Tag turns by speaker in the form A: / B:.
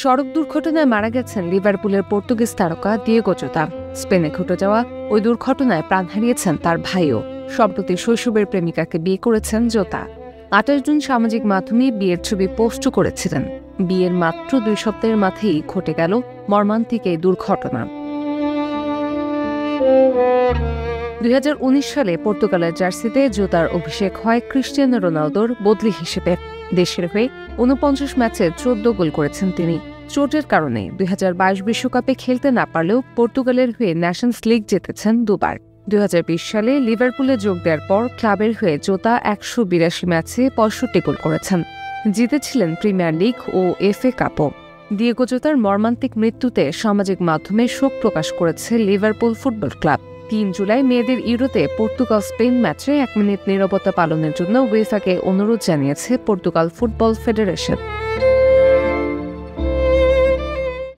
A: সড়ক দুর্ঘটনায় মারা গেছেন লিভারপুলের পর্তুগিজ তারকা দিয়েগো জোতা। স্পেনে ঘটে যাওয়া ওই দুর্ঘটনায় প্রাণ হারিয়েছেন তার ভাইও। সম্প্রতি শৈশবের প্রেমিকাকে বিয়ে করেছেন জোতা। 28 জুন সামাজিক মাধ্যমে বিয়ের ছবি পোস্ট করেছিলেন। বিয়ের মাত্র 2 সপ্তাহের মাঝেই ঘটে গেল মর্মান্তিক এই দুর্ঘটনা। 2019 সালে পর্তুগালের জার্সিতে জোতার অভিষেক হয় ক্রিস্টিয়ানো রোনালদোর বদলি হিসেবে। দেশের হয়ে 49 ম্যাচে 14 গোল করেছেন তিনি। চোটের কারণে 2022 বিশ্বকাপে খেলতে না পারলেও পর্তুগালের হয়ে ন্যাশনস লিগ জিতেছেন দুবার। 2020 সালে লিভারপুলে যোগ দেওয়ার পর ক্লাবের হয়ে জোতা 182 ম্যাচে 65 গোল করেছেন। জিতেছিলেন প্রিমিয়ার লিগ ও FA কাপও। দিয়েগো জোতার মর্মান্তিক মৃত্যুতে সামাজিক মাধ্যমে শোক প্রকাশ করেছে লিভারপুল ফুটবল ক্লাব। 3 জুলাই মেয়েদের ইউরোতে পর্তুগাল স্পেন ম্যাচে 1 মিনিট নীরবতা পালনের জন্য উয়েফাকে অনুরোধ জানিয়েছে পর্তুগাল ফুটবল ফেডারেশন।